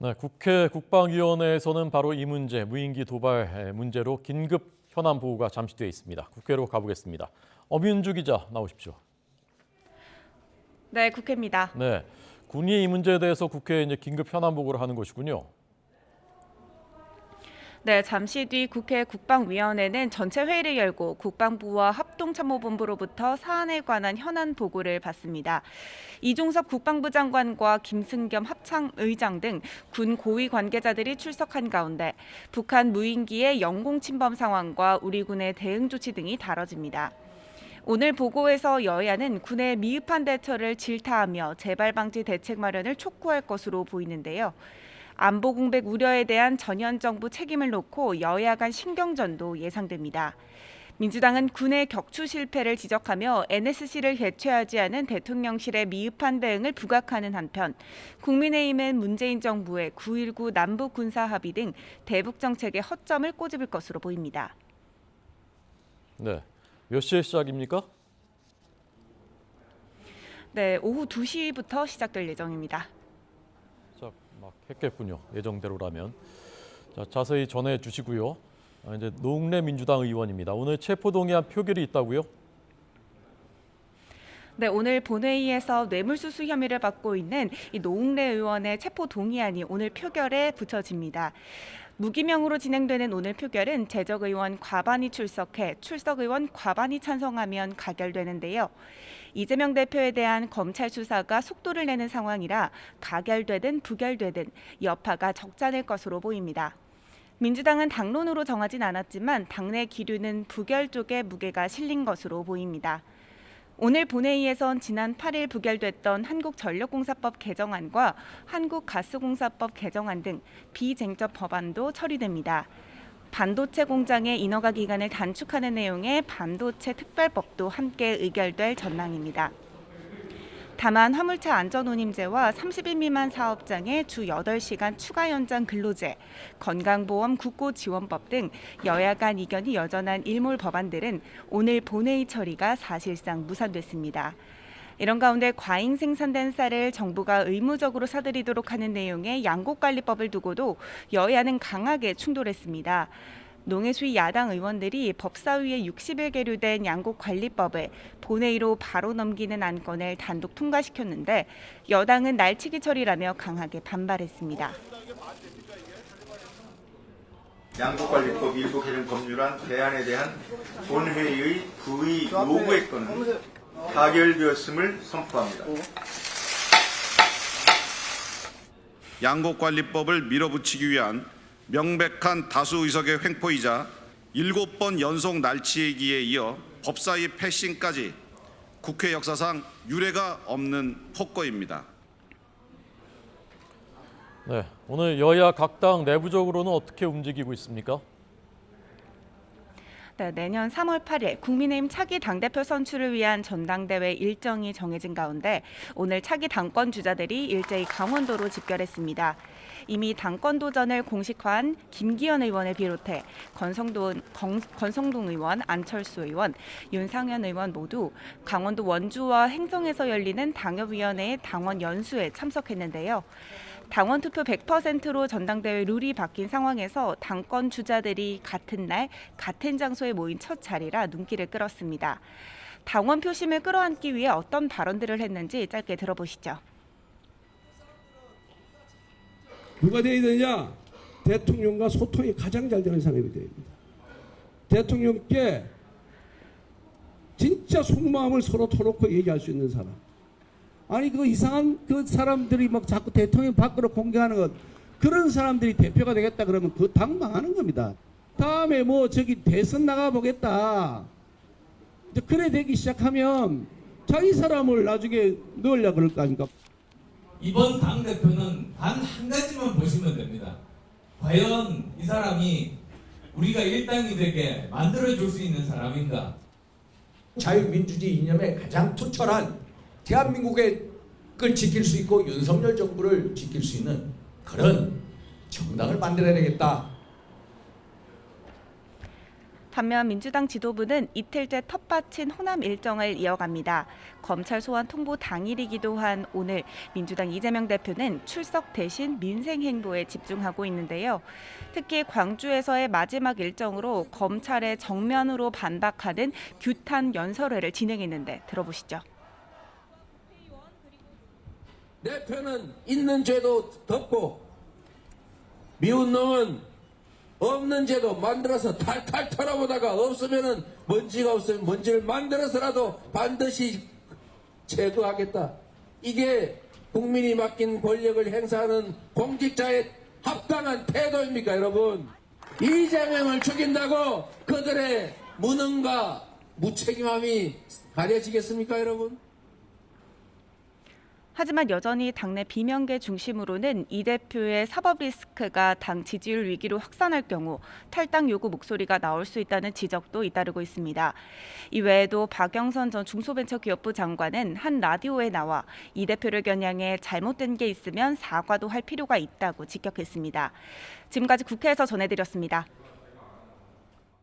네, 국회 국방위원회에서는 바로 이 문제, 무인기 도발 문제로 긴급 현안 보고가 잠시되어 있습니다. 국회로 가보겠습니다. 엄윤주 기자 나오십시오. 네, 국회입니다. 네, 군이 이 문제에 대해서 국회에 이제 긴급 현안 보고를 하는 것이군요. 네, 잠시 뒤 국회 국방위원회는 전체 회의를 열고 국방부와 합동참모본부로부터 사안에 관한 현안 보고를 받습니다. 이종섭 국방부 장관과 김승겸 합참의장 등 군 고위 관계자들이 출석한 가운데 북한 무인기의 영공 침범 상황과 우리 군의 대응 조치 등이 다뤄집니다. 오늘 보고에서 여야는 군의 미흡한 대처를 질타하며 재발 방지 대책 마련을 촉구할 것으로 보이는데요. 안보 공백 우려에 대한 전현 정부 책임을 놓고 여야 간 신경전도 예상됩니다. 민주당은 군의 격추 실패를 지적하며 NSC를 개최하지 않은 대통령실의 미흡한 대응을 부각하는 한편 국민의힘은 문재인 정부의 9.19 남북 군사 합의 등 대북 정책의 허점을 꼬집을 것으로 보입니다. 네, 몇 시에 시작입니까? 네, 오후 2시부터 시작될 예정입니다. 막 했겠군요. 예정대로라면. 자, 자세히 전해 주시고요. 이제 노웅래 민주당 의원입니다. 오늘 체포동의안 표결이 있다고요? 네, 오늘 본회의에서 뇌물수수 혐의를 받고 있는 이 노웅래 의원의 체포 동의안이 오늘 표결에 붙여집니다. 무기명으로 진행되는 오늘 표결은 재적 의원 과반이 출석해 출석 의원 과반이 찬성하면 가결되는데요. 이재명 대표에 대한 검찰 수사가 속도를 내는 상황이라 가결되든 부결되든 여파가 적잖을 것으로 보입니다. 민주당은 당론으로 정하진 않았지만 당내 기류는 부결 쪽에 무게가 실린 것으로 보입니다. 오늘 본회의에선 지난 8일 부결됐던 한국전력공사법 개정안과 한국가스공사법 개정안 등 비쟁점 법안도 처리됩니다. 반도체 공장의 인허가 기간을 단축하는 내용의 반도체 특별법도 함께 의결될 전망입니다. 다만 화물차 안전운임제와 30인 미만 사업장의 주 8시간 추가 연장 근로제, 건강보험 국고지원법 등 여야 간 이견이 여전한 일몰 법안들은 오늘 본회의 처리가 사실상 무산됐습니다. 이런 가운데 과잉 생산된 쌀을 정부가 의무적으로 사들이도록 하는 내용의 양곡관리법을 두고도 여야는 강하게 충돌했습니다. 농해수위 야당 의원들이 법사위에 60일 계류된 양곡관리법을 본회의로 바로 넘기는 안건을 단독 통과시켰는데 여당은 날치기 처리라며 강하게 반발했습니다. 양곡관리법 일부 개정 법률안 대안에 대한 본회의의 부의 요구의 건은 가결되었음을 선포합니다. 양곡관리법을 밀어붙이기 위한 명백한 다수 의석의 횡포이자 7번 연속 날치기에 이어 법사위 패싱까지 국회 역사상 유례가 없는 폭거입니다. 네, 오늘 여야 각 당 내부적으로는 어떻게 움직이고 있습니까? 네, 내년 3월 8일 국민의힘 차기 당대표 선출을 위한 전당대회 일정이 정해진 가운데 오늘 차기 당권 주자들이 일제히 강원도로 집결했습니다. 이미 당권 도전을 공식화한 김기현 의원을 비롯해 권성동 의원, 안철수 의원, 윤상현 의원 모두 강원도 원주와 행성에서 열리는 당협위원회의 당원 연수에 참석했는데요. 당원 투표 100%로 전당대회 룰이 바뀐 상황에서 당권 주자들이 같은 날 같은 장소에 모인 첫 자리라 눈길을 끌었습니다. 당원 표심을 끌어안기 위해 어떤 발언들을 했는지 짧게 들어보시죠. 누가 돼야 되냐? 대통령과 소통이 가장 잘 되는 사람이 돼야 됩니다. 대통령께 진짜 속마음을 서로 터놓고 얘기할 수 있는 사람. 아니 그 이상한 그 사람들이 막 자꾸 대통령 밖으로 공개하는 것, 그런 사람들이 대표가 되겠다 그러면 그 당 망하는 겁니다. 다음에 뭐 저기 대선 나가보겠다 그래 되기 시작하면 자기 사람을 나중에 넣으려고 그럴 거 아닙니까? 이번 당대표는 단 한 가지만 보시면 됩니다. 과연 이 사람이 우리가 일당이되게 만들어줄 수 있는 사람인가? 자유민주주의 이념에 가장 투철한 대한민국의 걸 지킬 수 있고 윤석열 정부를 지킬 수 있는 그런 정당을 만들어야 되겠다. 반면 민주당 지도부는 이틀째 텃밭인 호남 일정을 이어갑니다. 검찰 소환 통보 당일이기도 한 오늘 민주당 이재명 대표는 출석 대신 민생 행보에 집중하고 있는데요. 특히 광주에서의 마지막 일정으로 검찰에 정면으로 반박하는 규탄 연설회를 진행했는데 들어보시죠. 내 편은 있는 죄도 덮고 미운 놈은 없는 죄도 만들어서 탈탈 털어보다가 없으면은 먼지가 없으면 먼지를 만들어서라도 반드시 제거하겠다. 이게 국민이 맡긴 권력을 행사하는 공직자의 합당한 태도입니까, 여러분? 이재명을 죽인다고 그들의 무능과 무책임함이 가려지겠습니까, 여러분? 하지만 여전히 당내 비명계 중심으로는 이 대표의 사법 리스크가 당 지지율 위기로 확산할 경우 탈당 요구 목소리가 나올 수 있다는 지적도 잇따르고 있습니다. 이외에도 박영선 전 중소벤처기업부 장관은 한 라디오에 나와 이 대표를 겨냥해 잘못된 게 있으면 사과도 할 필요가 있다고 직격했습니다. 지금까지 국회에서 전해드렸습니다.